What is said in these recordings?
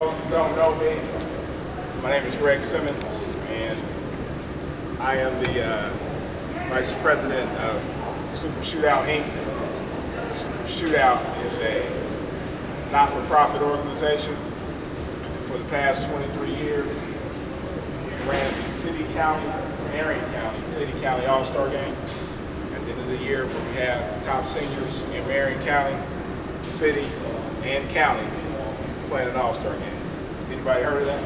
If you don't know me, my name is Simmons, and I am the Vice President of Super Shootout, Inc. Super Shootout is a not-for-profit organization. For the past 23 years, we ran the Marion County City-County All-Star Game. At the end of the year, where we have top seniors in Marion County, City, and County playing an All-Star game. Anybody heard of that?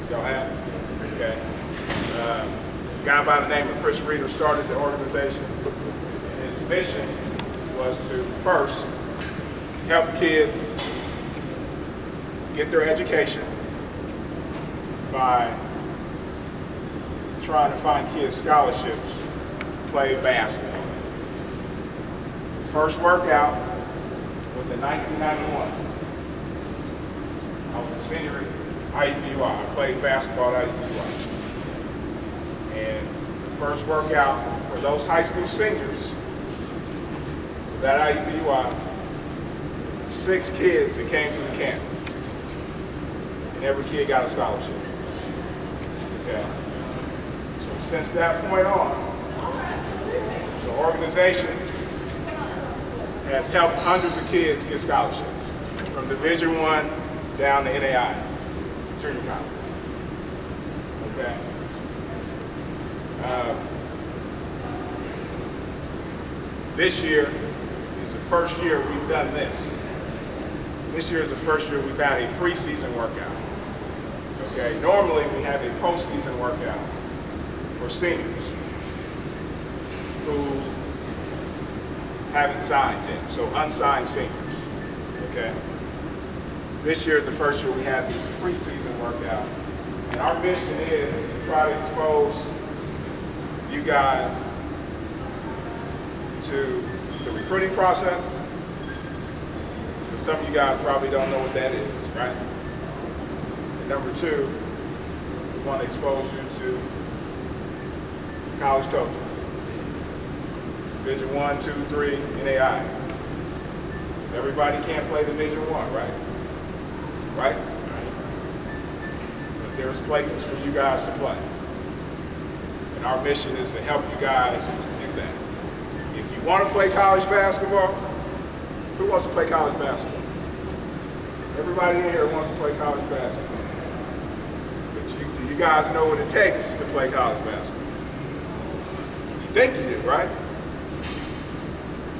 Y'all have? Okay. A guy by the name of Chris Reeder started the organization. His mission was to first help kids get their education by trying to find kids scholarships to play basketball. The first workout was in 1991. I was a senior at IUPUI. I played basketball at IUPUI. And the first workout for those high school seniors was at IUPUI. 6 kids that came to the camp. And every kid got a scholarship. Okay. So since that point on, the organization has helped hundreds of kids get scholarships from Division I down to NAI, junior college. Okay. This year is the first year we've done this. This year is the first year we've had a preseason workout. Okay. Normally we have a postseason workout for seniors who haven't signed yet, so unsigned seniors. Okay. This year is the first year we have this preseason workout. And our mission is to try to expose you guys to the recruiting process. Because some of you guys probably don't know what that is, right? And number 2, we want to expose you to college coaches. Division I, 2, 3, NAI. Everybody can't play Division I, right? Right? But there's places for you guys to play. And our mission is to help you guys do that. If you want to play college basketball, who wants to play college basketball? Everybody in here wants to play college basketball. But do you guys know what it takes to play college basketball? You think you do, right?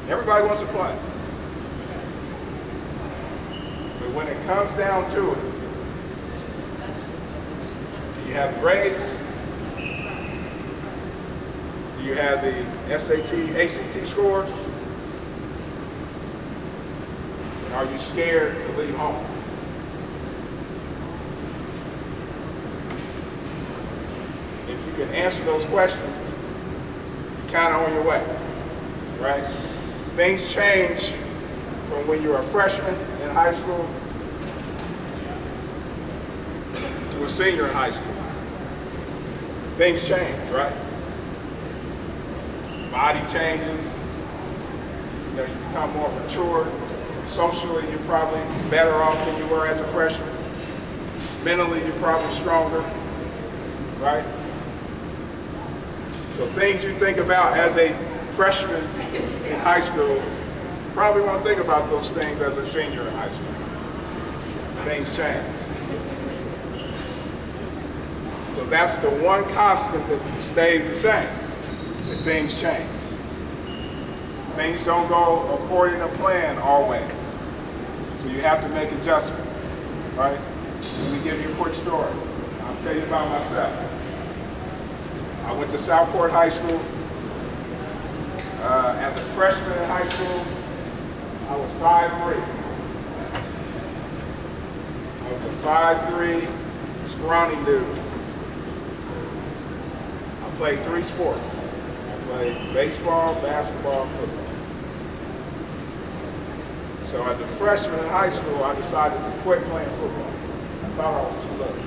Everybody wants to play. But when it comes down to it, do you have grades? Do you have the SAT, ACT scores? And are you scared to leave home? If you can answer those questions, you're kind of on your way, right? Things change from when you're a freshman in high school to a senior in high school. Things change, right? Body changes, you become more mature. Socially, you're probably better off than you were as a freshman. Mentally, you're probably stronger, right? So things you think about as a freshman in high school, probably won't think about those things as a senior in high school. Things change. So that's the one constant that stays the same, that things change. Things don't go according to plan always. So you have to make adjustments, right? Let me give you a quick story. I'll tell you about myself. I went to Southport High School. As a freshman in high school, I was 5'3". I was a 5'3", scrawny dude. I played 3 sports. I played baseball, basketball, and football. So as a freshman in high school, I decided to quit playing football. I thought I was too little.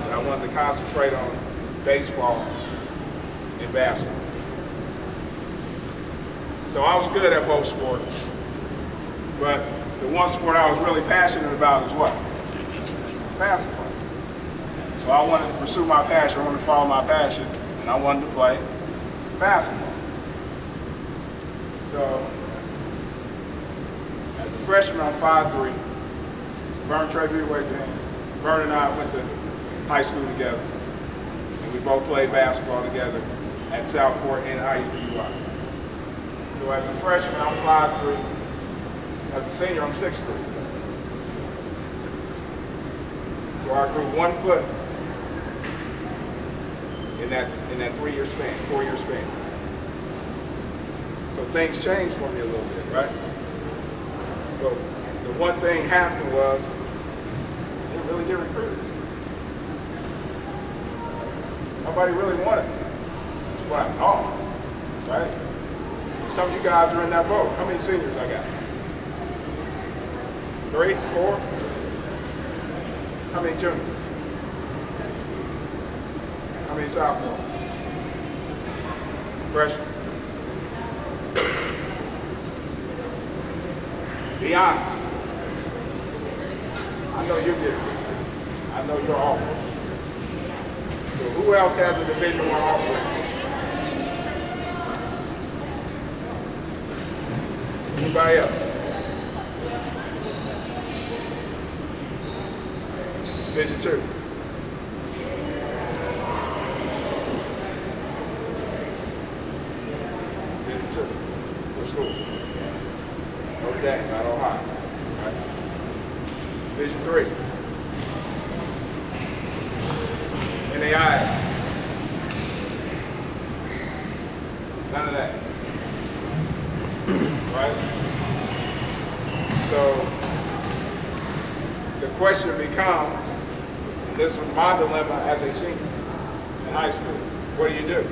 And I wanted to concentrate on baseball and basketball. So I was good at both sports. But the one sport I was really passionate about is what? Basketball. So I wanted to pursue my passion, I wanted to follow my passion, and I wanted to play basketball. So, as a freshman, I'm 5'3". Vern Trey, wave your hand. Vern and I went to high school together, and we both played basketball together at Southport and IUPUI. So as a freshman, I'm 5'3". As a senior, I'm 6'3". So I grew 1 foot in that 3-year span, 4-year span. So things changed for me a little bit, right? But the one thing happened was I didn't really get recruited. Nobody really wanted me. That's what I thought, right? Some of you guys are in that boat. How many seniors I got? 3, 4? How many juniors? How many sophomores? Freshmen? Be honest. I know you're getting it. I know you're awful. So who else has a Division I offering? Anybody else? Division 2. Division 2. What school? Notre Dame, not Ohio. Right? Division 3. NAI. None of that. Right? So the question becomes, and this was my dilemma as a senior in high school, what do you do?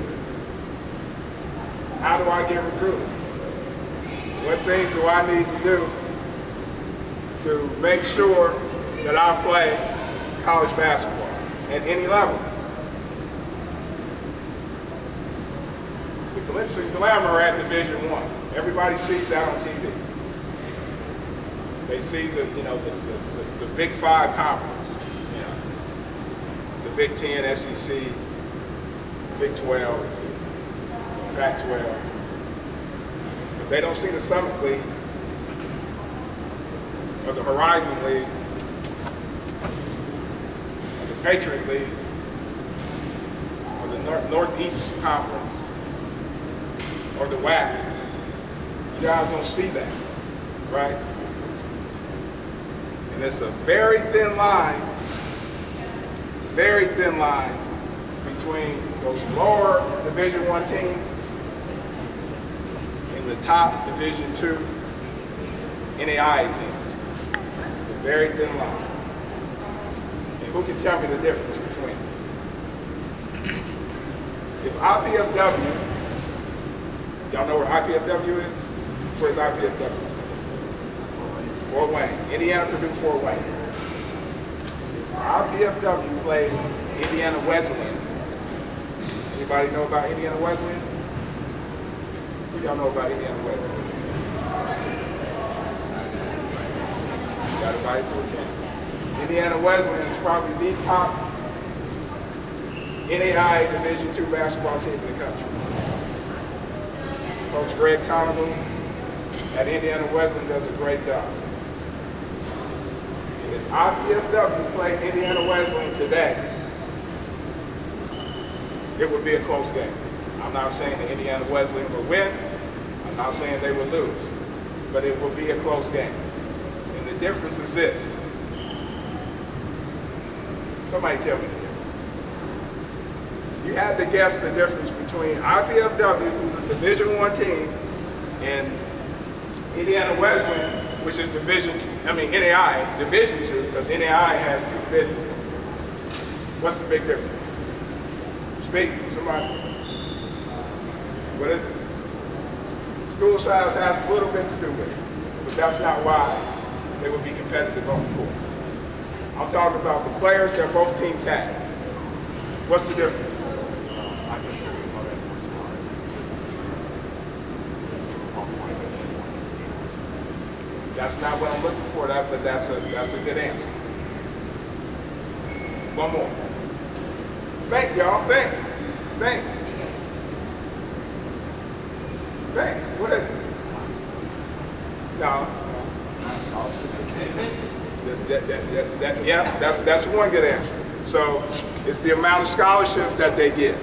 How do I get recruited? What things do I need to do to make sure that I play college basketball at any level? The glitz and glamour at Division I. Everybody sees that on TV. They see the Big 5 conference, the Big 10, SEC, Big 12, Pac-12. But they don't see the Summit League or the Horizon League or the Patriot League or the Northeast Conference or the WAC. You guys don't see that, right? And it's a very thin line between those lower Division I teams and the top Division II NAI teams. It's a very thin line. And who can tell me the difference between them? If IPFW, y'all know where IPFW is? Where's IPFW? Fort Wayne. Indiana, Purdue, Fort Wayne. IPFW played Indiana Wesleyan. Anybody know about Indiana Wesleyan? Who y'all know about Indiana Wesleyan? Got invited to a camp. Indiana Wesleyan is probably the top NAI Division II basketball team in the country. Coach Greg Conover at Indiana Wesleyan does a great job. If IPFW played Indiana Wesleyan today, it would be a close game. I'm not saying that Indiana Wesleyan will win. I'm not saying they will lose. But it will be a close game. And the difference is this. Somebody tell me the difference. You had to guess the difference between IPFW, who's a Division I team, and Indiana Wesleyan, which is NAI, Division II, because NAI has 2 divisions. What's the big difference? Speak, somebody. What is it? School size has a little bit to do with it, but that's not why they would be competitive on the court. I'm talking about the players that both teams have. What's the difference? That's not what I'm looking for, but that's a good answer. One more. Think, y'all. Think. What is it? No. Yeah, that's one good answer. So it's the amount of scholarships that they get,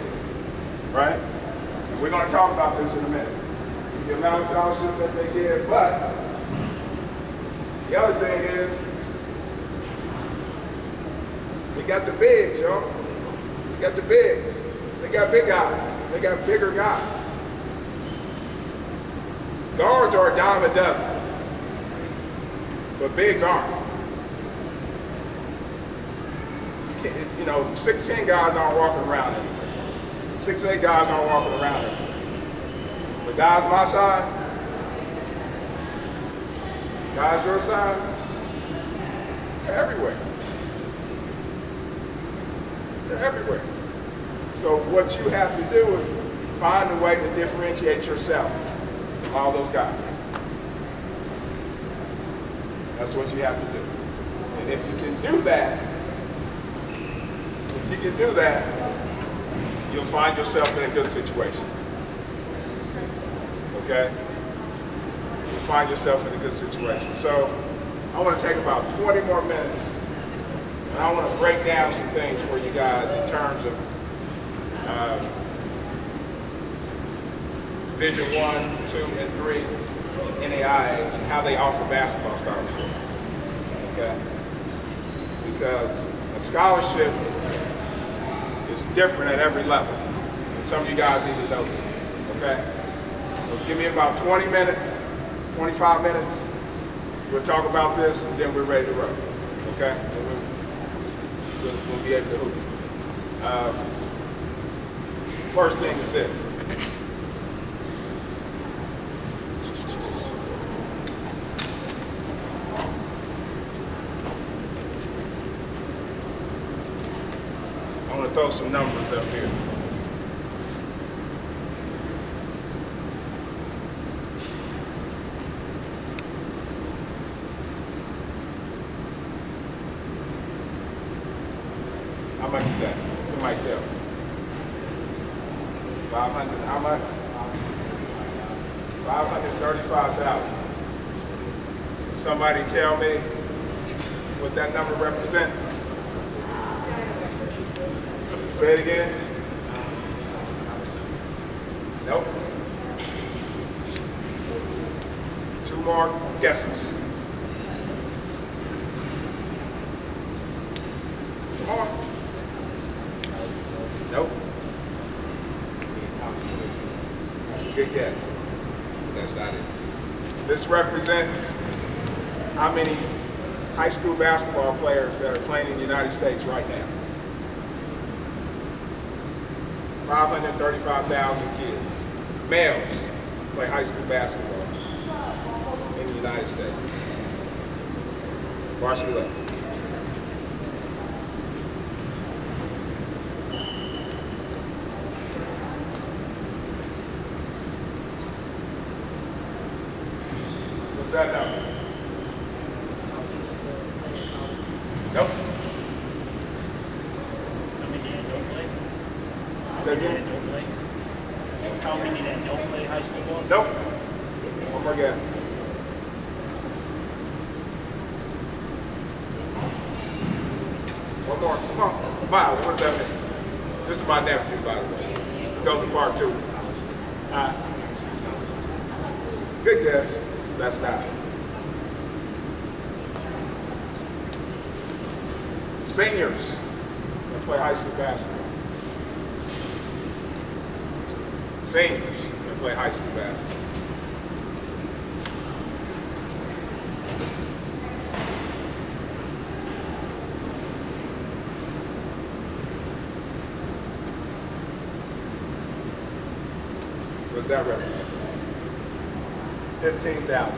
right? And we're going to talk about this in a minute. It's the amount of scholarships that they get, but the other thing is they got the bigs, y'all. They got the bigs. They got big guys. They got bigger guys. Guards are a dime a dozen, but bigs aren't. You know, 6'10" guys aren't walking around anymore. 6'8" guys aren't walking around anymore. But guys my size, guys your size, they're everywhere. They're everywhere. So what you have to do is find a way to differentiate yourself from all those guys. That's what you have to do. And if you can do that, you'll find yourself in a good situation. Okay? You'll find yourself in a good situation. So I want to take about 20 more minutes, and I want to break down some things for you guys in terms of Division 1, 2, and 3 in NAIA and how they offer basketball scholarships. Okay? Because a scholarship is different at every level. And some of you guys need to know this. Okay? So give me about 20 minutes, 25 minutes. We'll talk about this, and then we're ready to roll. Okay? And we'll be able to hoop. First thing is this. I'm going to throw some numbers up here. How much is that? Somebody tell me. 500, how much? 535,000. Somebody tell me what that number represents. Say it again. Nope. 2 more guesses. Come on. Nope. That's a good guess. But that's not it. This represents how many high school basketball players that are playing in the United States right now. 535,000 kids, males, play high school basketball in the United States. Varsity level. What's that number? Nope. How many that don't play high school ball? Nope. One more guess. One more. Come on. Miles, what does that mean? This is my nephew, by the way. He goes to part 2. Good guess. That's not it. Seniors that play high school basketball. Seniors that play high school basketball. What does that represent? 15,000.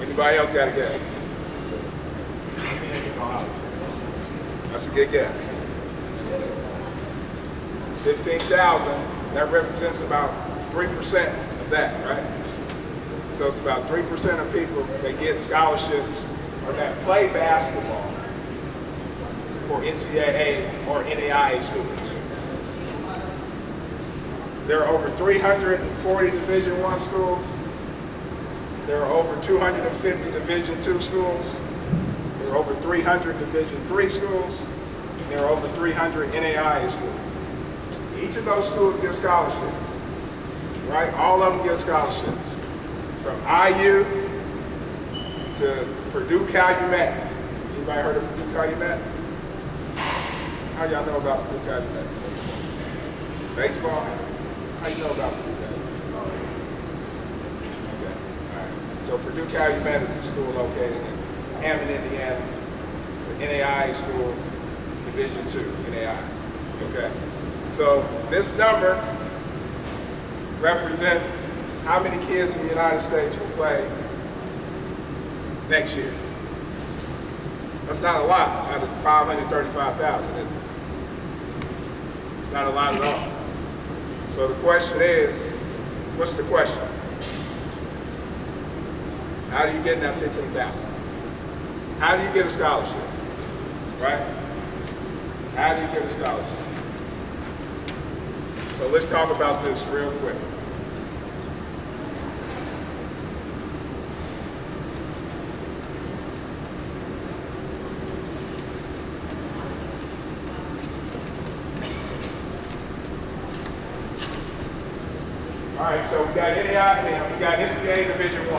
Anybody else got a guess? That's a good guess. 15,000 That represents about 3% of that, right? So it's about 3% of people that get scholarships or that play basketball for NCAA or NAIA students. There are over 340 Division I schools. There are over 250 Division II schools. There are over 300 Division III schools. And there are over 300 NAIA schools. Each of those schools get scholarships, right? All of them get scholarships. From IU to Purdue Calumet. Anybody heard of Purdue Calumet? How y'all know about Purdue Calumet? Baseball? How you know about Purdue Calumet? Okay, all right. So Purdue Calumet is a school located in Hammond, Indiana. It's an NAIA school, Division II, NAIA. Okay. So this number represents how many kids in the United States will play next year. That's not a lot out of 535,000, is it? It's not a lot at all. So the question is, what's the question? How do you get in that 15,000? How do you get a scholarship, right? How do you get a scholarship? So let's talk about this real quick. All right, so we got NAIA, we got NCAA Division I.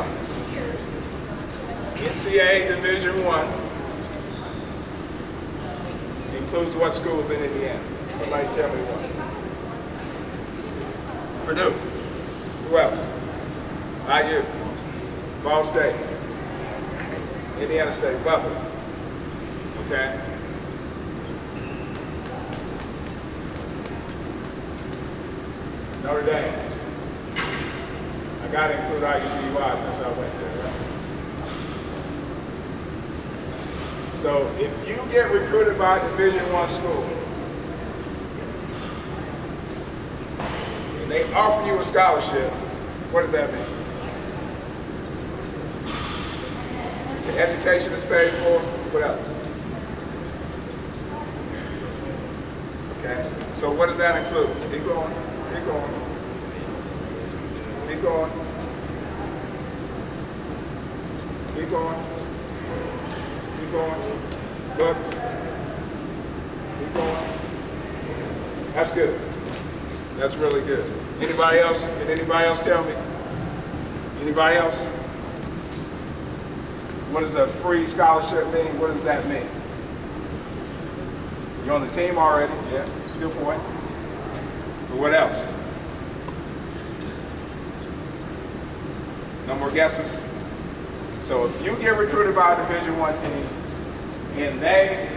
NCAA Division I includes what schools in Indiana? Somebody tell me what. Purdue. Who else? IU. Ball State. Indiana State. Butler. Okay. Notre Dame. I got to include IUPUI since I went there, right? So if you get recruited by a Division I school, and they offer you a scholarship, what does that mean? The education is paid for, what else? Okay, so what does that include? Keep going, keep going. Keep going. Keep going. Keep going. Books. Keep going. That's good. That's really good. Anybody else? Can anybody else tell me? Anybody else? What does a free scholarship mean? What does that mean? You're on the team already. Yeah, that's a good point. But what else? No more guesses? So if you get recruited by a Division I team and they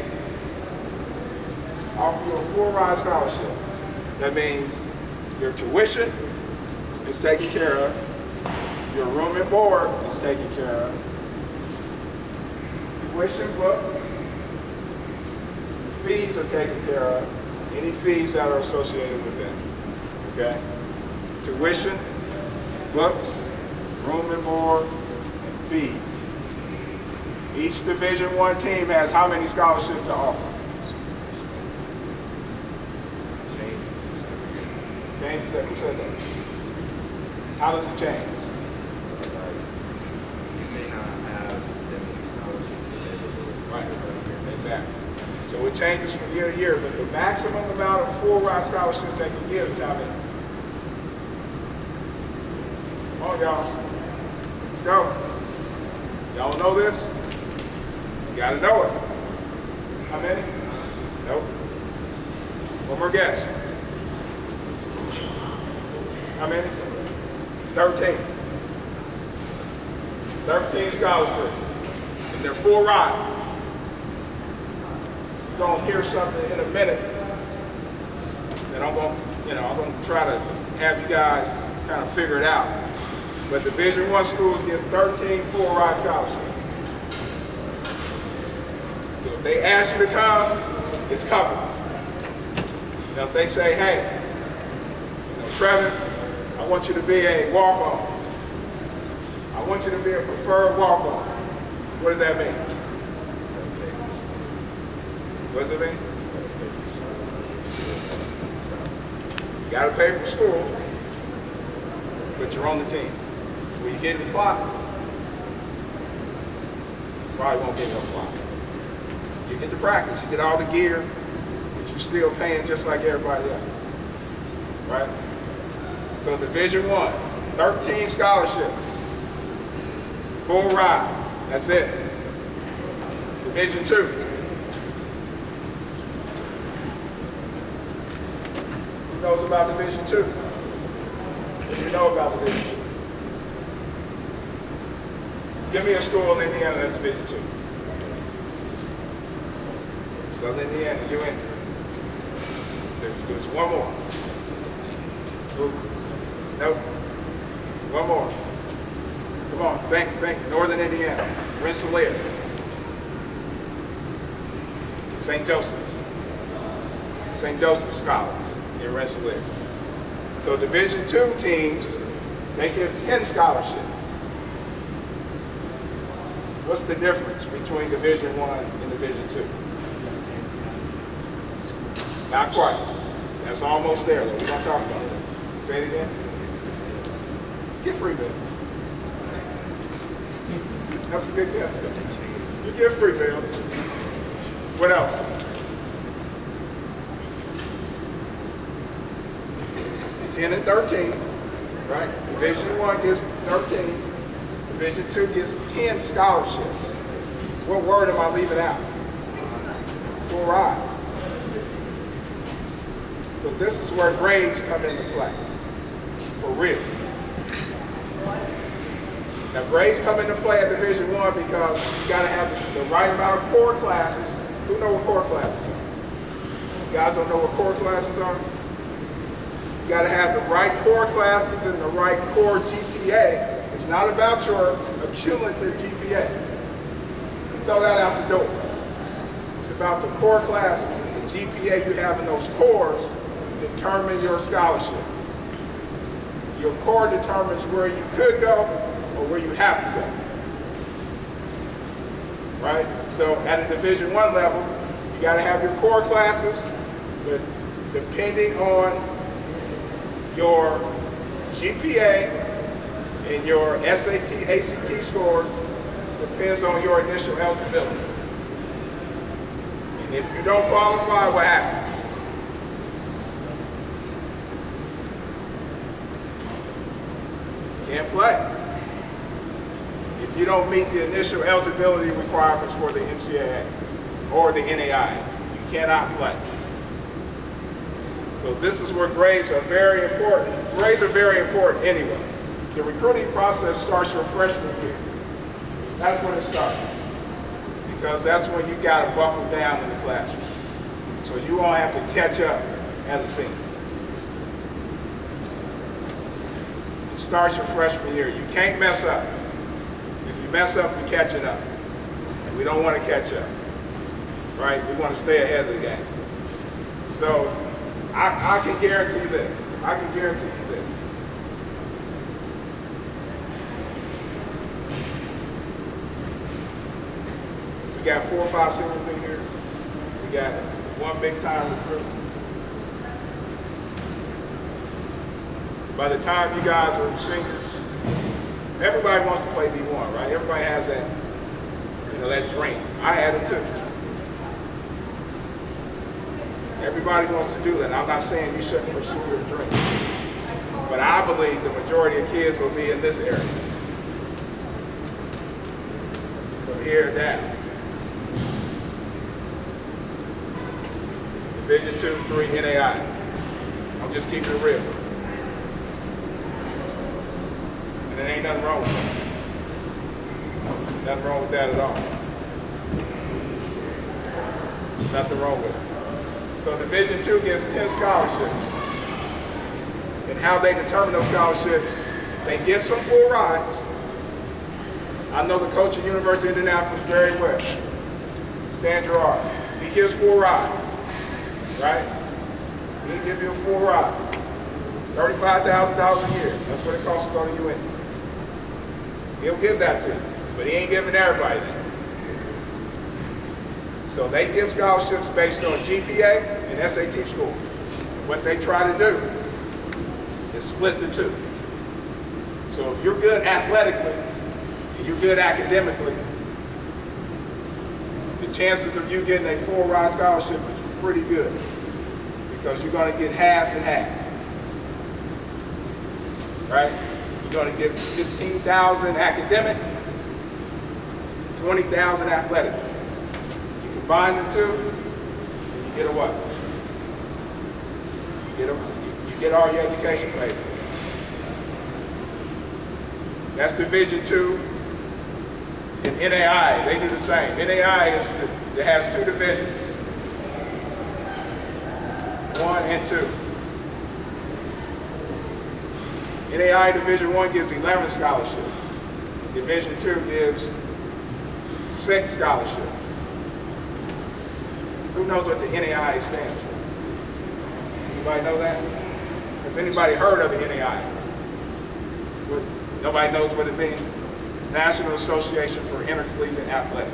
offer you a full-ride scholarship, that means your tuition is taken care of, your room and board is taken care of, tuition, books, fees are taken care of, any fees that are associated with them, okay? Tuition, books, room and board, and fees. Each Division I team has how many scholarships to offer? Changes every. Who said that? How does it change? You may not have that many scholarships. Right, exactly. So it changes from year to year, but the maximum amount of full-ride scholarships they can give is how many? Come on, y'all. Let's go. Y'all know this? You gotta know it. How many? Nope. One more guess. How many? 13. 13 scholarships. And they're full rides. You're gonna hear something in a minute that I'm gonna try to have you guys kind of figure it out. But Division I schools get 13 full ride scholarships. So if they ask you to come, it's covered. Now if they say, hey, Trevor, I want you to be a walk-on. I want you to be a preferred walk-on. What does that mean? What does it mean? You got to pay for school, but you're on the team. When you get in the clock, you probably won't get no clock. You get to practice, you get all the gear, but you're still paying just like everybody else. Right? So Division I, 13 scholarships, 4 rides, that's it. Division II. Who knows about Division II? What do you know about Division II? Give me a school in Indiana that's Division II. Southern Indiana, you in. There's one more. Nope. One more. Come on, think. Northern Indiana. Rensselaer. St. Joseph's. St. Joseph's College in Rensselaer. So Division II teams, they give 10 scholarships. What's the difference between Division I and Division II? Not quite. That's almost there, though. We're going to talk about it. Say it again. Get free, Bill. That's a big yes. You get free, Bill. What else? Ten and 13, right? Division I gives 13. Division II gives 10 scholarships. What word am I leaving out? 4 rides. So this is where grades come into play, for real. Now grades come into play at Division I because you gotta have the right amount of core classes. Who know what core classes are? You guys don't know what core classes are? You gotta have the right core classes and the right core GPA. It's not about your cumulative GPA. You throw that out the door. It's about the core classes and the GPA you have in those cores determine your scholarship. Your core determines where you could go or where you have to go. Right? So at a Division I level, you got to have your core classes, but depending on your GPA and your SAT, ACT scores, depends on your initial eligibility. And if you don't qualify, what happens? Can't play. If you don't meet the initial eligibility requirements for the NCAA or the NAI, you cannot play. So this is where grades are very important. Grades are very important anyway. The recruiting process starts your freshman year. That's when it starts. Because that's when you got to buckle down in the classroom. So you won't have to catch up as a senior. It starts your freshman year. You can't mess up. If you mess up, you're catching up. And we don't want to catch up. Right? We want to stay ahead of the game. So I can guarantee this. I can guarantee you this. We got 4 or 5 seniors in here. We got 1 big-time recruit. By the time you guys are seniors, everybody wants to play D1, right? Everybody has that, that dream. I had it too. Everybody wants to do that. I'm not saying you shouldn't pursue your dream. But I believe the majority of kids will be in this area. From here down. Division 2, 3, NAI. I'm just keeping it real. And there ain't nothing wrong with that. Nothing wrong with that at all. Nothing wrong with it. So Division 2 gives 10 scholarships. And how they determine those scholarships, they give some full rides. I know the coach at University of Indianapolis very well, Stan Gerard. He gives full rides, right? He gives you a full ride. $35,000 a year. That's what it costs to go to UN. He'll give that to you, but he ain't giving everybody that. So they give scholarships based on GPA and SAT scores. What they try to do is split the two. So if you're good athletically and you're good academically, the chances of you getting a full ride scholarship is pretty good because you're going to get half and half. Right? You're going to get 15,000 academic, 20,000 athletic. You combine the two, and you get a what? You get all your education paid for. That's Division II. In NAI, they do the same. NAI it has two divisions, 1 and 2. NAI Division I gives 11 scholarships. Division II gives 6 scholarships. Who knows what the NAI stands for? Anybody know that? Has anybody heard of the NAI? Nobody knows what it means? National Association for Intercollegiate Athletics.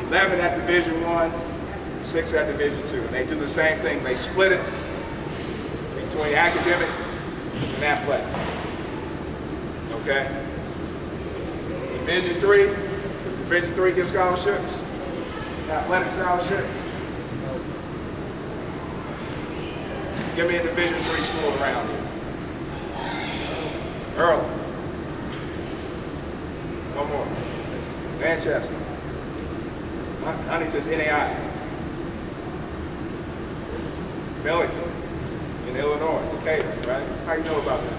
$11 at Division I, 6 at Division II. And they do the same thing. They split it between academic and athletic. Okay? Division III, does Division III get scholarships? Athletic scholarships? Give me a Division III school around here. Earl. One more. Manchester. Huntington's NAI. Milliken in Illinois, Decatur, right? How you know about that?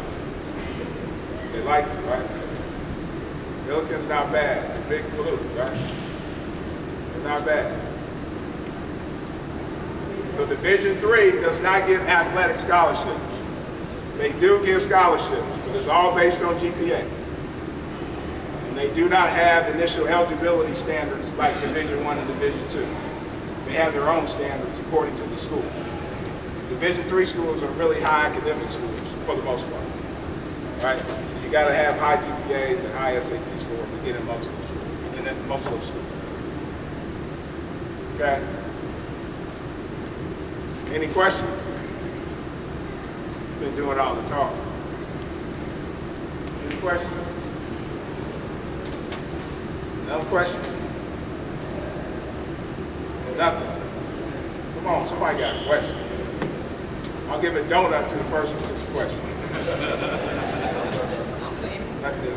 They like it, right? Milliken's not bad. Big blue, right? They're not bad. So Division III does not give athletic scholarships. They do give scholarships, but it's all based on GPA. And they do not have initial eligibility standards like Division I and Division II. They have their own standards according to the school. Division III schools are really high academic schools for the most part, right? You got to have high GPAs and high SAT scores to get in most of those schools. Okay? Any questions? Been doing all the talking. Any questions? No questions? Nothing. Come on, somebody got a question. I'll give a donut to the person with this question.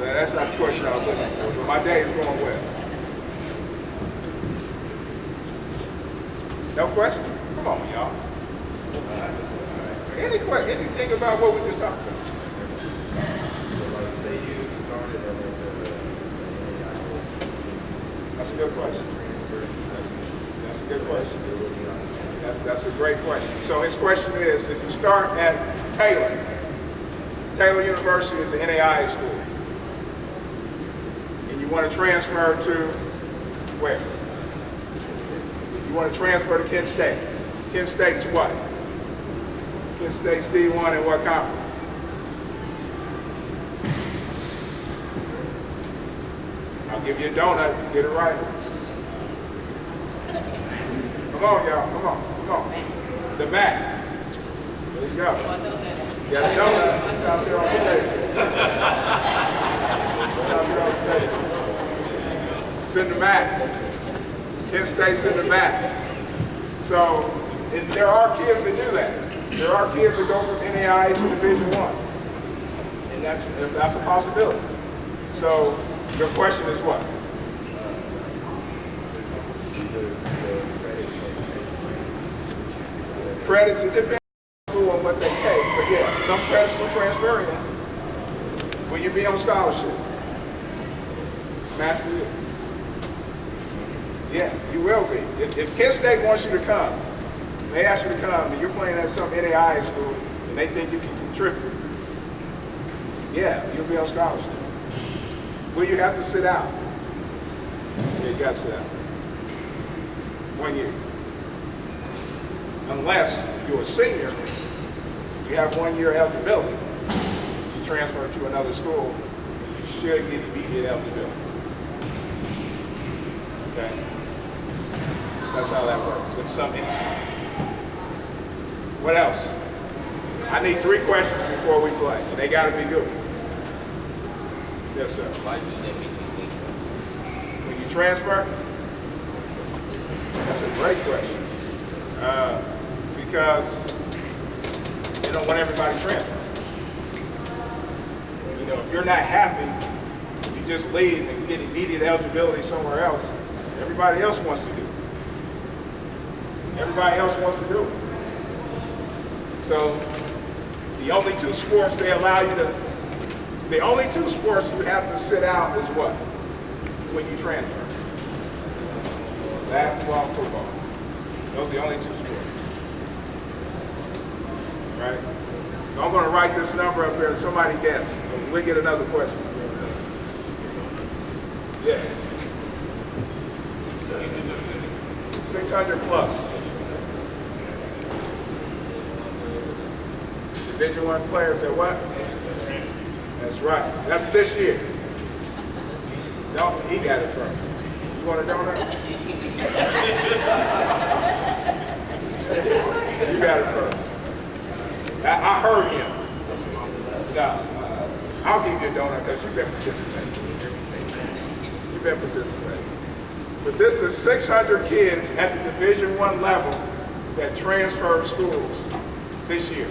That's not the question I was looking for, but my day is going well. No questions? Come on, y'all. Anything about what we just talked about? Say you started at That's a good question. That's a good question. That's a great question. So his question is, if you start at Taylor University is the NAIA school, and you want to transfer to where? If you want to transfer to Kent State. Kent State's what? Kent State's D1 in what conference? I'll give you a donut if you get it right. Come on, y'all. Come on. The back. There you go. You got a donut. It's out there on stage. It's out there on stage. It's in the back. Kent State's in the back. So, and there are kids that do that. There are kids that go from NAIA to Division I. And that's a possibility. So, your question is what? Credits, it depends on what they take, but yeah, some credits will transfer in. Will you be on scholarship? Master you. Yeah, you will be. If Kent State wants you to come, they ask you to come, and you're playing at some NAIA school, and they think you can contribute, yeah, you'll be on scholarship. Will you have to sit out? Yeah, you got to sit out. 1 year. unless you're a senior, you have 1 year eligibility. You transfer to another school, you should get immediate eligibility. Okay? That's how that works in some instances. What else? I need 3 questions before we play, and they gotta be good. Yes, sir. Why do they make you wait? When you transfer? That's a great question. Because they don't want everybody transferring. You know, if you're not happy, you just leave and get immediate eligibility somewhere else. Everybody else wants to do it. Everybody else wants to do it. So the only 2 sports they allow you to, the only 2 sports you have to sit out is what? When you transfer. Basketball, football. Those are the only 2 sports. Right? So I'm going to write this number up here. Somebody guess. We'll get another question. Yeah. 600 plus. Division I players at what? That's right. That's this year. No, he got it from. You want a donut? You got it from. I heard him. No, I'll give you a donut because you've been participating. You've been participating. But this is 600 kids at the Division I level that transferred schools this year.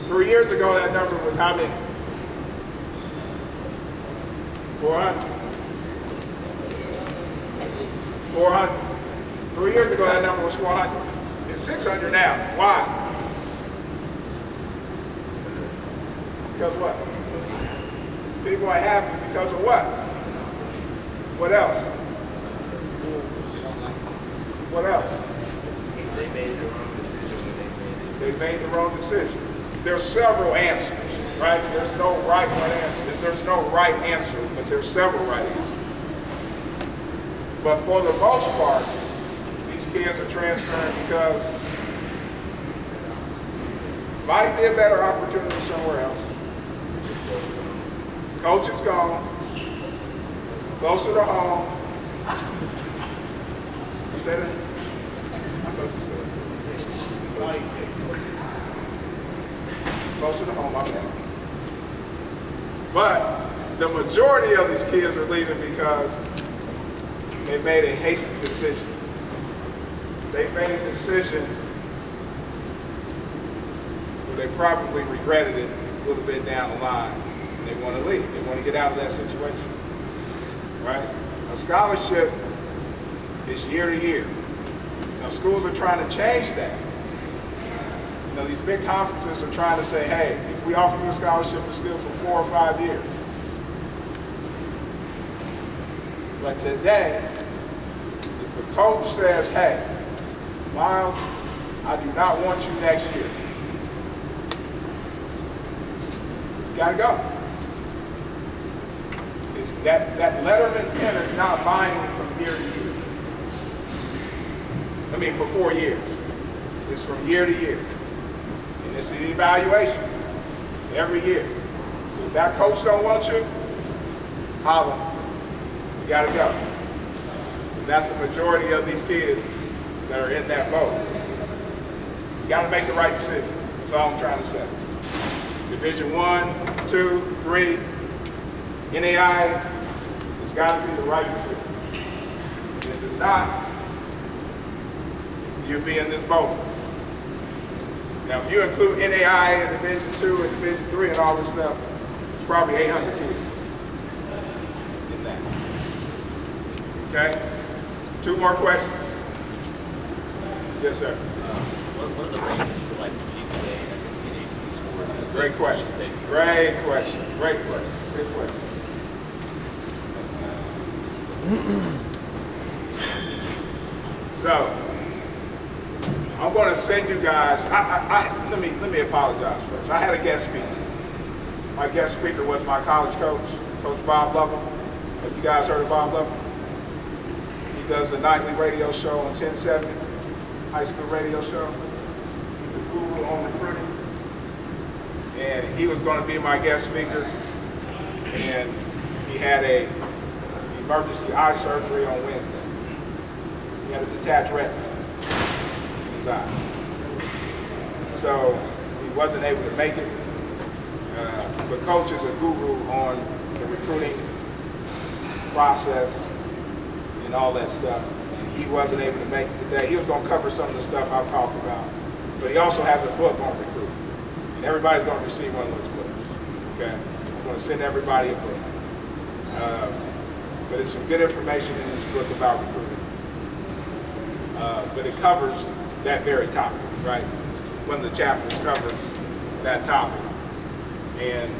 3 years ago, that number was how many? 400. 400. 3 years ago, that number was 400. It's 600 now. Why? Because what? People are happy because of what? What else? What else? They made the wrong decision when they made it. They made the wrong decision. There's several answers, right? There's no right one answer. There's no right answer, but there's several right answers. But for the most part, these kids are transferring because might be a better opportunity somewhere else. Coach is gone, closer to home. You said it? I thought you said it. Closer to home, I'm down. But the majority of these kids are leaving because they made a hasty decision. They made a decision where they probably regretted it a little bit down the line. And they want to leave. They want to get out of that situation. Right? A scholarship is year to year. Now, schools are trying to change that. You know, these big conferences are trying to say, hey, if we offer you a scholarship, it's good for 4 or 5 years. But today, if a coach says, hey, Miles, I do not want you next year, you gotta go. It's that letter of intent is not binding from year to year. I mean, for 4 years. It's from year to year. And it's an evaluation every year. So if that coach don't want you, holla. You gotta go. And that's the majority of these kids that are in that boat. You gotta make the right decision. That's all I'm trying to say. Division 1, 2, 3, NAI, it's gotta be the right decision. And if it's not, you'll be in this boat. Now, if you include NAI and Division 2 and Division 3 and all this stuff, it's probably 800 kids in that. Okay? 2 more questions. Yes, sir. What are the ranges for like GPA and HB scores? Great question. Great question. Great question. Great question. So, I'm going to send you guys. Let me apologize first. I had a guest speaker. My guest speaker was my college coach, Coach Bob Lovell. Have you guys heard of Bob Lovell? He does a nightly radio show on 1070. high school radio show. He's a guru on recruiting. And he was going to be my guest speaker. And he had a emergency eye surgery on Wednesday. He had a detached retina in his eye. So he wasn't able to make it. But Coach is a guru on the recruiting process and all that stuff. And he wasn't able to make it today. He was going to cover some of the stuff I'll talk about. But he also has a book on recruiting. And everybody's going to receive one of those books. Okay? I'm going to send everybody a book. But it's some good information in this book about recruiting. But it covers that very topic, right? One of the chapters covers that topic. And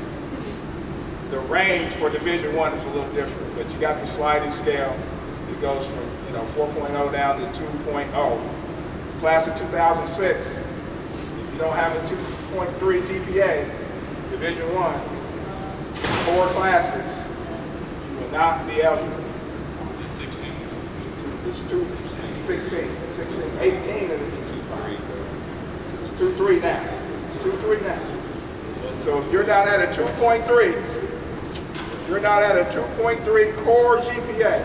the range for Division I is a little different, but you got the sliding scale. It goes from 4.0 down to 2.0. Class of 2006, if you don't have a 2.3 GPA, Division I, 4 classes, you will not be eligible. It's 16, 18 and it's 2.3. It's 2.3 now. It's 2.3 now. So if you're not at a 2.3, if you're not at a 2.3 core GPA,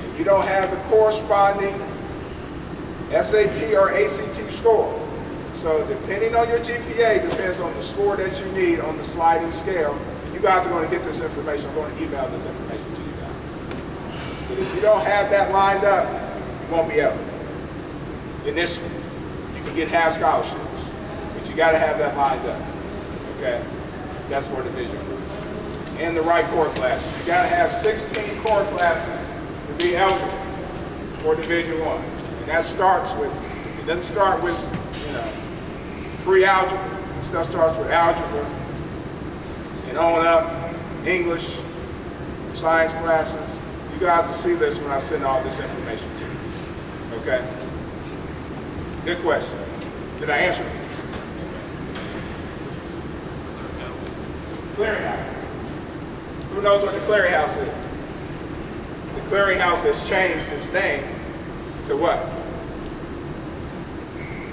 and you don't have the corresponding SAT or ACT score, so depending on your GPA depends on the score that you need on the sliding scale. You guys are going to get this information. I'm going to email this information to you guys. But if you don't have that lined up, you won't be eligible. Initially, you can get half scholarships, but you got to have that lined up. Okay, that's for Division I. And the right core classes. You got to have 16 core classes to be eligible for Division I. And that starts with, it doesn't start with, pre-algebra. Stuff starts with algebra and on up, English, science classes. You guys will see this when I send all this information to you. Okay? Good question. Did I answer it? Clearinghouse. Who knows what the clearinghouse is? The clearinghouse has changed its name to what?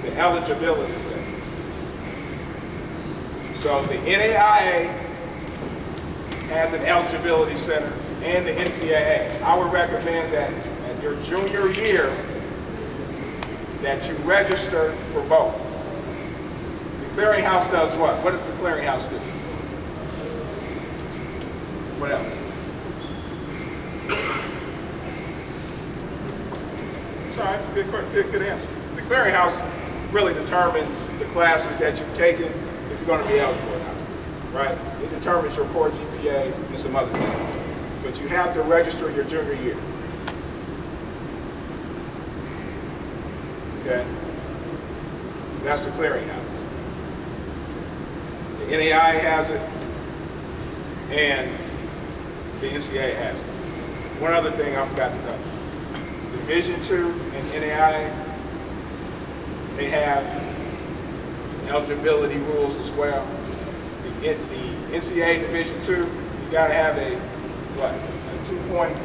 The eligibility center. So the NAIA has an eligibility center and the NCAA. I would recommend that at your junior year that you register for both. The clearinghouse does what? What does the clearinghouse do? What else? Sorry, good answer. The clearinghouse really determines the classes that you've taken if you're going to be eligible or not, right? It determines your core GPA and some other things. But you have to register your junior year. Okay? That's the clearinghouse. The NAIA has it, and the NCAA has it. One other thing I forgot to cover. Division II and NAIA, they have eligibility rules as well. The NCAA Division II, you gotta have a, what, a 2 point,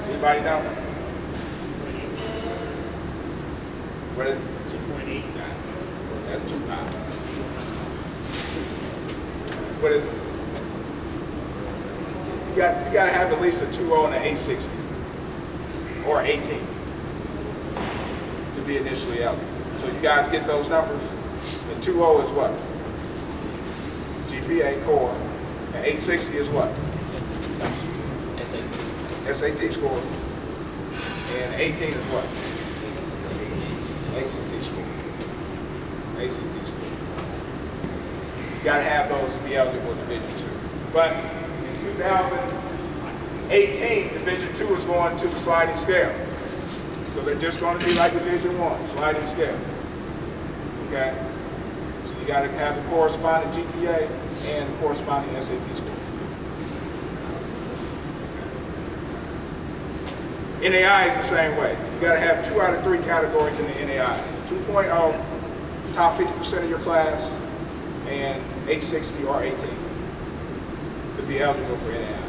anybody know? What is it? 2.8. That's too high. What is it? You got to have at least a 2.0 and an 860 or 18 to be initially eligible. So you guys get those numbers. The 2.0 is what? GPA core. And 860 is what? SAT score. And 18 is what? ACT score. ACT score. You got to have those to be eligible in Division II. But in 2018, Division II is going to the sliding scale. So they're just going to be like Division I, sliding scale. Okay? So you got to have the corresponding GPA and the corresponding SAT score. NAI is the same way. You got to have 2 out of 3 categories in the NAI. 2.0, top 50% of your class, and 860 or 18 to be eligible for NAI.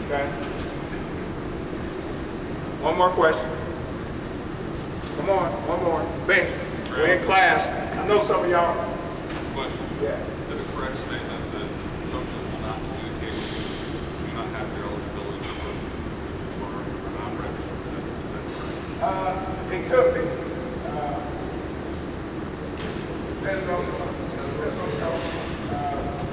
Okay? One more question. Come on, one more. Bing. We're in class. I know some of y'all. Question. Yeah. Is it a correct statement that coaches will not communicate with you, do not have your eligibility number, or are not registered? Is that correct? It could be. Depends on the coach.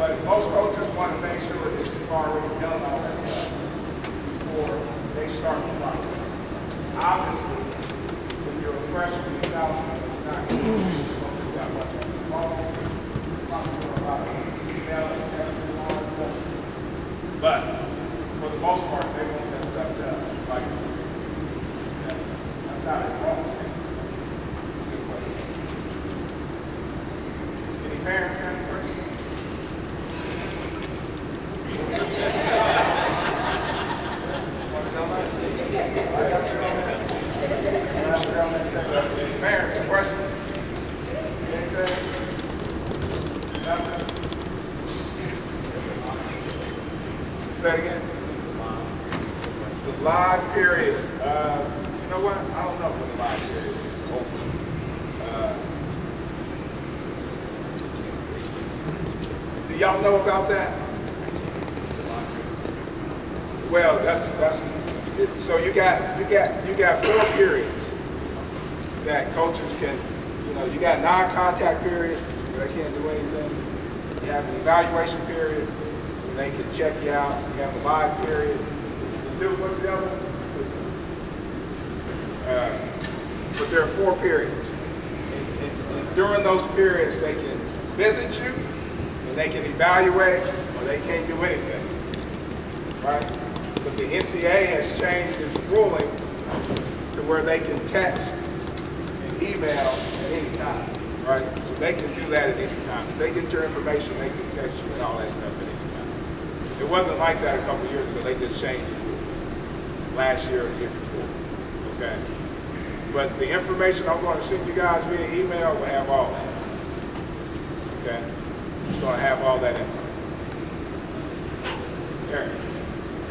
But most coaches want to make sure that you've already done all that stuff before they start the process. Obviously, when you're a freshman, you're not going to do that much on the phone. Probably about email and texting and all that stuff. But for the most part, they want that stuff done. Like, that's not a wrong thing. Good question. Any parents have any questions? Parents, questions? Anything? Nothing? Say it again. The live period. You know what? I don't know when the live period is over. Do y'all know about that? Well, so you got 4 periods that coaches can, you got non-contact period where they can't do anything. You have an evaluation period where they can check you out. You have a live period. What's the other one? But there are 4 periods. And during those periods, they can visit you, and they can evaluate, or they can't do anything, right? But the NCAA has changed its rulings to where they can text and email at any time, right? So they can do that at any time. If they get your information, they can text you and all that stuff at any time. It wasn't like that a couple of years ago. They just changed it last year or the year before, okay? But the information I'm going to send you guys via email will have all that, okay? It's going to have all that info. Eric.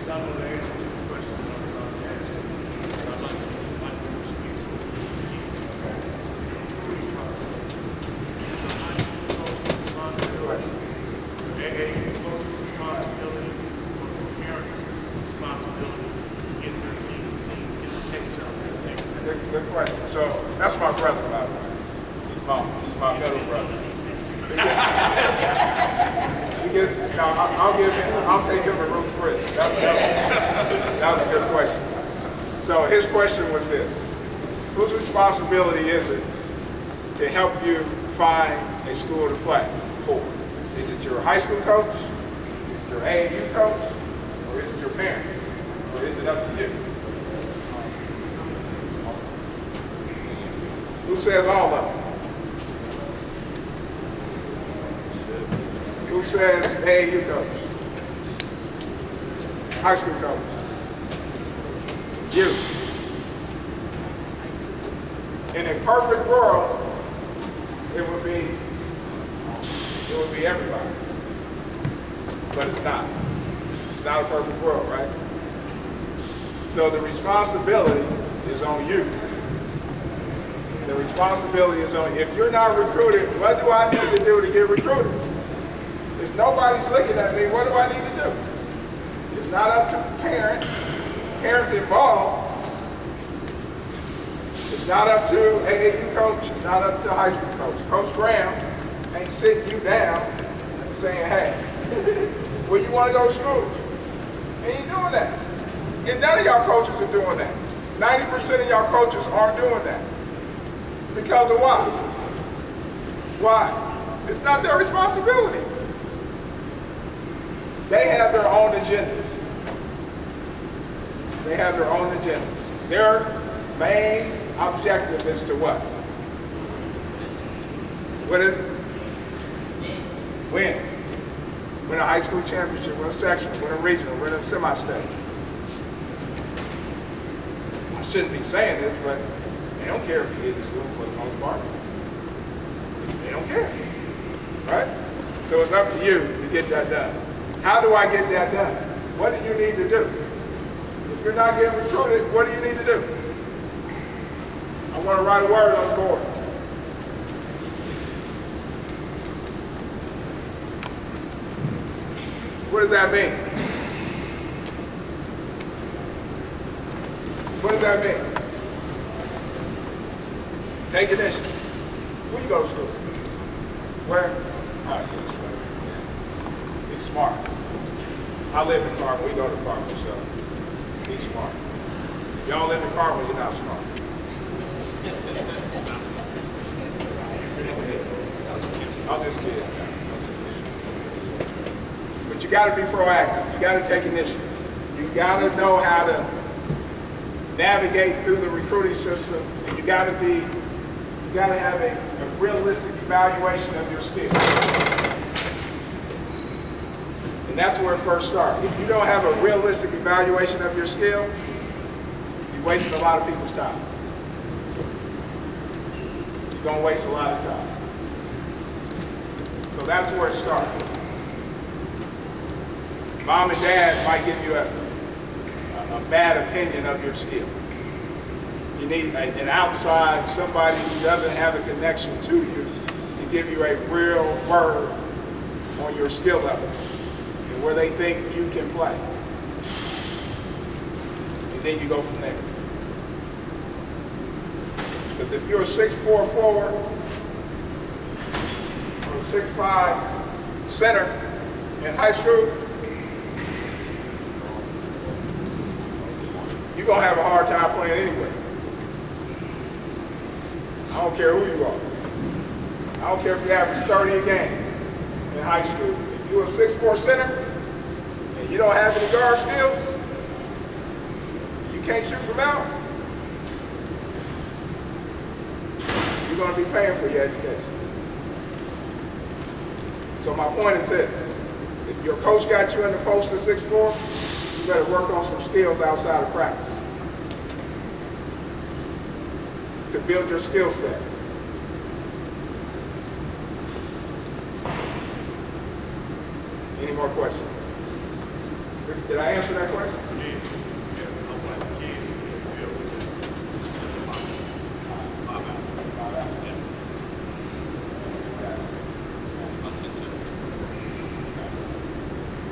I'm going to answer the question I'm about to ask you. I'd like to speak to coach's responsibility, or parents' responsibility, getting their kids seen, get the tapes out there. Good question. So that's my brother, by the way. He's my middle brother. I'll take him a room for it. That was a good question. So his question was this: whose responsibility is it to help you find a school to play for? Is it your high school coach? Is it your AAU coach? Or is it your parents? Or is it up to you? Who says all of them? Who says AAU coach? High school coach? You. In a perfect world, it would be everybody. But it's not. It's not a perfect world, right? So the responsibility is on you. The responsibility is on you. If you're not recruited, what do I need to do to get recruited? If nobody's looking at me, what do I need to do? It's not up to parents involved. It's not up to AAU coach. It's not up to high school coach. Coach Graham ain't sitting you down and saying, hey, where you want to go to school? He ain't doing that. And none of y'all coaches are doing that. 90% of y'all coaches aren't doing that. Because of why? Why? It's not their responsibility. They have their own agendas. They have their own agendas. Their main objective is to what? What is it? Win. Win a high school championship, win a section, win a regional, win a semi-state. I shouldn't be saying this, but they don't care if you get to school for the most part. They don't care, right? So it's up to you to get that done. How do I get that done? What do you need to do? If you're not getting recruited, what do you need to do? I want to write a word on the board. What does that mean? What does that mean? Take initiative. Where you go to school? Where? Oh, yeah. Be smart. I live in Carmel. We go to Carmel, so be smart. If y'all live in Carmel, you're not smart. I'm just kidding. But you got to be proactive. You got to take initiative. You got to know how to navigate through the recruiting system, and you got to have a realistic evaluation of your skills. And that's where it first starts. If you don't have a realistic evaluation of your skill, you're wasting a lot of people's time. You're going to waste a lot of time. So that's where it starts. Mom and dad might give you a bad opinion of your skill. You need an outside, somebody who doesn't have a connection to you to give you a real word on your skill level and where they think you can play. And then you go from there. Because if you're a 6'4" forward or a 6'5" center in high school, you're going to have a hard time playing anyway. I don't care who you are. I don't care if you average 30 a game in high school. If you're a 6'4" center and you don't have any guard skills, you can't shoot from out, you're going to be paying for your education. So my point is this. If your coach got you in the post of 6'4", you better work on some skills outside of practice to build your skill set. Any more questions? Did I answer that question?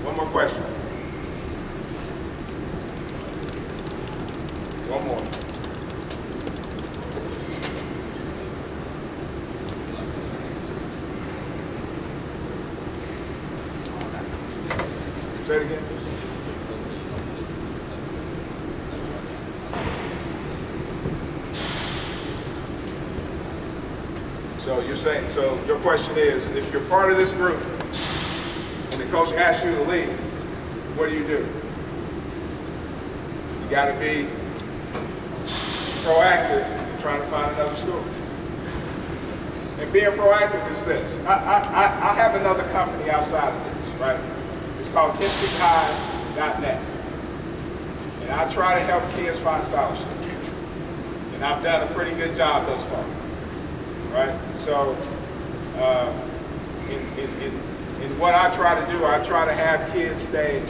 One more question. One more. Say it again. So you're saying, so your question is, if you're part of this group and the coach asks you to leave, what do? You got to be proactive in trying to find another school. And being proactive is this. I have another company outside of this, right? It's called KentuckyHigh.net. And I try to help kids find scholarships. And I've done a pretty good job thus far, right? So in what I try to do, I try to have kids stay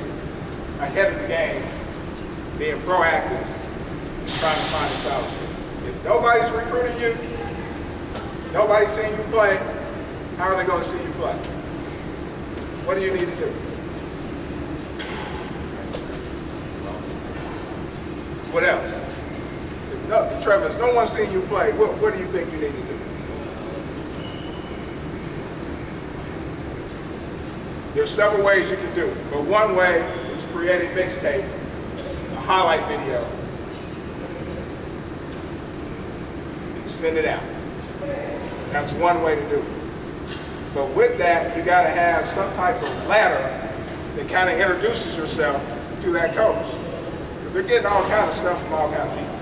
ahead of the game, being proactive, and trying to find a scholarship. If nobody's recruiting you, nobody's seeing you play, how are they going to see you play? What do you need to do? What else? No, Trevor, if no one's seeing you play, what do you think you need to do? There's several ways you can do it, but one way is create a mixtape, a highlight video, and send it out. That's one way to do it. But with that, you got to have some type of ladder that kind of introduces yourself to that coach. Because they're getting all kind of stuff from all kind of people.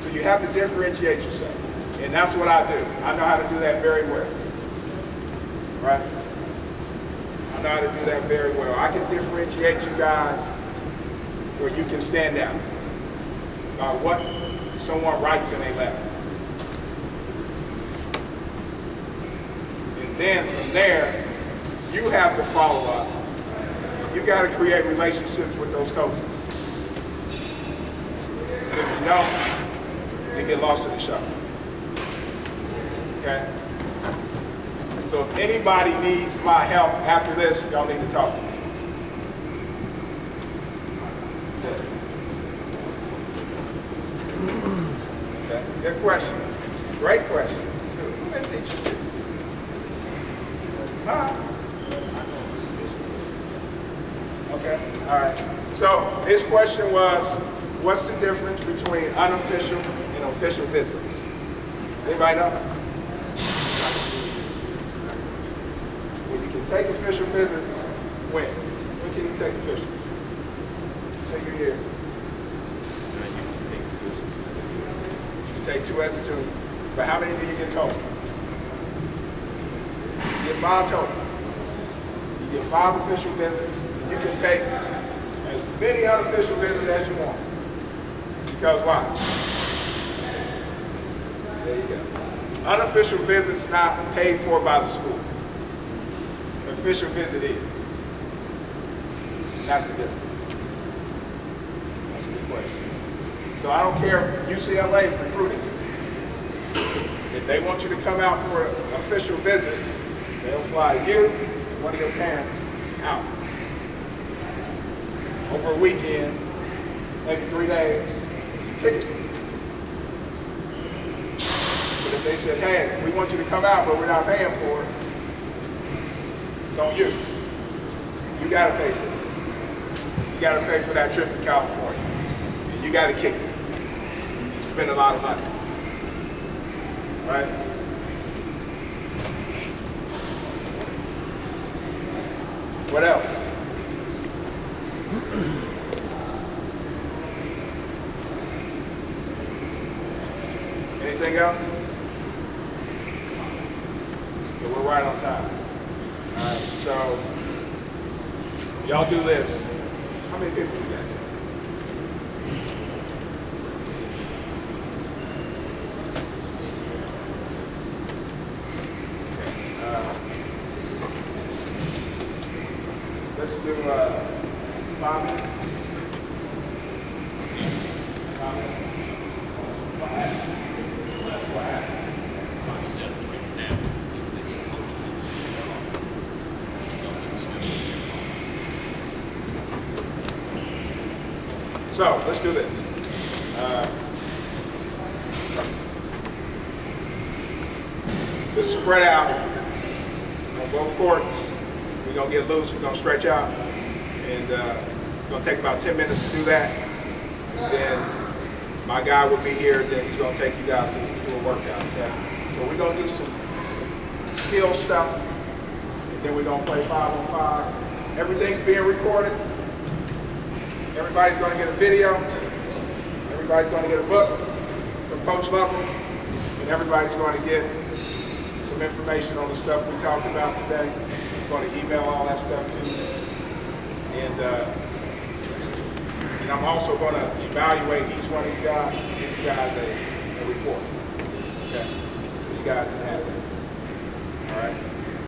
So you have to differentiate yourself. And that's what I do. I know how to do that very well. Right? I know how to do that very well. I can differentiate you guys where you can stand out by what someone writes in a letter. And then from there, you have to follow up. You got to create relationships with those coaches. If you don't, you get lost in the shuffle. Okay? So if anybody needs my help after this, y'all need to talk to me. Okay, good question. Great question. Who been teaching you? Huh? Okay, all right. So his question was, what's the difference between unofficial and official visits? Anybody know? Well, you can take official visits when? When can you take official? Say you're here. You take 2 as a junior. But how many do you get total? You get 5 total. You get 5 official visits. You can take as many unofficial visits as you want. Because why? There you go. Unofficial visits not paid for by the school. Official visit is. That's the difference. That's a good question. So I don't care if UCLA is recruiting you. If they want you to come out for an official visit, they'll fly you and one of your parents out. Over a weekend, maybe 3 days, you kick it. But if they said, hey, we want you to come out, but we're not paying for it, it's on you. You gotta pay for it. You gotta pay for that trip to California. And you gotta kick it. You spend a lot of money. Right? What else? Anything else? So we're right on time. So y'all do this. How many people we got? Let's do 5 minutes. 5 minutes. So let's do this. Let's spread out on both courts. We're gonna get loose. We're gonna stretch out, and it's gonna take about 10 minutes to do that. And then my guy will be here. Then he's gonna take you guys to do a workout. Okay? So we're gonna do some skill stuff, and then we're gonna play 5-on-5. Everything's being recorded. Everybody's gonna get a video. Everybody's gonna get a book from Coach Lovell, and everybody's gonna get some information on the stuff we talked about today. I'm going to email all that stuff to you. And I'm also going to evaluate each one of you guys and give you guys a report. Okay? So you guys can have that. All right?